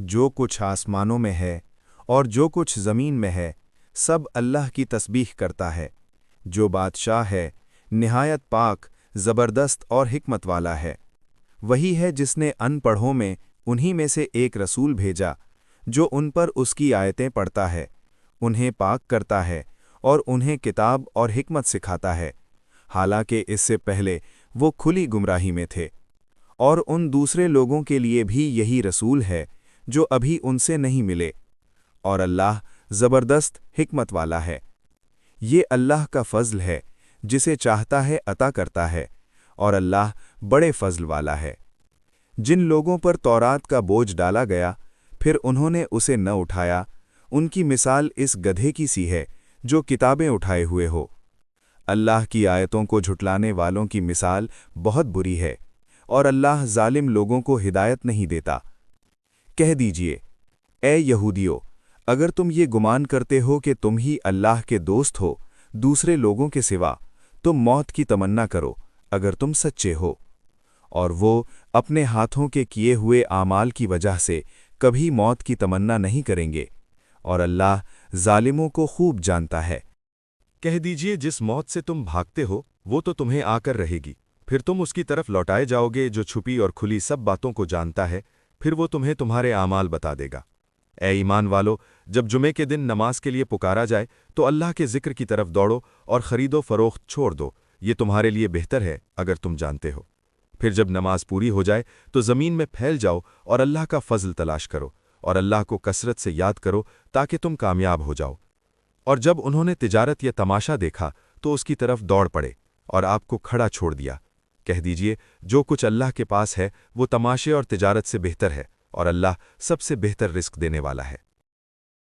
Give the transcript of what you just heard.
जो कुछ आसमानों में है और जो कुछ ज़मीन में है सब अल्लाह की तस्बीह करता है। जो बादशाह है निहायत पाक, ज़बरदस्त और हिकमत वाला है। वही है जिसने अनपढ़ों में उन्हीं में से एक रसूल भेजा जो उन पर उसकी आयतें पढ़ता है, उन्हें पाक करता है और उन्हें किताब और हिकमत सिखाता है, हालांकि इससे पहले वो खुली गुमराही में थे। और उन दूसरे लोगों के लिए भी यही रसूल है जो अभी उनसे नहीं मिले। और अल्लाह ज़बरदस्त हिकमत वाला है। ये अल्लाह का फ़ज़ल है, जिसे चाहता है अता करता है, और अल्लाह बड़े फ़ज़ल वाला है। जिन लोगों पर तौरात का बोझ डाला गया फिर उन्होंने उसे न उठाया, उनकी मिसाल इस गधे की सी है जो किताबें उठाए हुए हो। अल्लाह की आयतों को झुटलाने वालों की मिसाल बहुत बुरी है, और अल्लाह ज़ालिम लोगों को हिदायत नहीं देता। कह दीजिए, ए यहूदियों, अगर तुम ये गुमान करते हो कि तुम ही अल्लाह के दोस्त हो दूसरे लोगों के सिवा, तो मौत की तमन्ना करो अगर तुम सच्चे हो। और वो अपने हाथों के किए हुए आमाल की वजह से कभी मौत की तमन्ना नहीं करेंगे, और अल्लाह ज़ालिमों को खूब जानता है। कह दीजिए, जिस मौत से तुम भागते हो वो तो तुम्हें आकर रहेगी, फिर तुम उसकी तरफ लौटाए जाओगे जो छुपी और खुली सब बातों को जानता है, फिर वो तुम्हें तुम्हारे आमाल बता देगा। ए ईमान वालो, जब जुमे के दिन नमाज के लिए पुकारा जाए तो अल्लाह के जिक्र की तरफ दौड़ो और ख़रीदो फरोख्त छोड़ दो, ये तुम्हारे लिए बेहतर है अगर तुम जानते हो। फिर जब नमाज पूरी हो जाए तो ज़मीन में फैल जाओ और अल्लाह का फ़ज़ल तलाश करो, और अल्लाह को कसरत से याद करो ताकि तुम कामयाब हो जाओ। और जब उन्होंने तिजारत या तमाशा देखा तो उसकी तरफ दौड़ पड़े और आपको खड़ा छोड़ दिया। कह दीजिए, जो कुछ अल्लाह के पास है वो तमाशे और तिजारत से बेहतर है, और अल्लाह सबसे बेहतर रिस्क देने वाला है।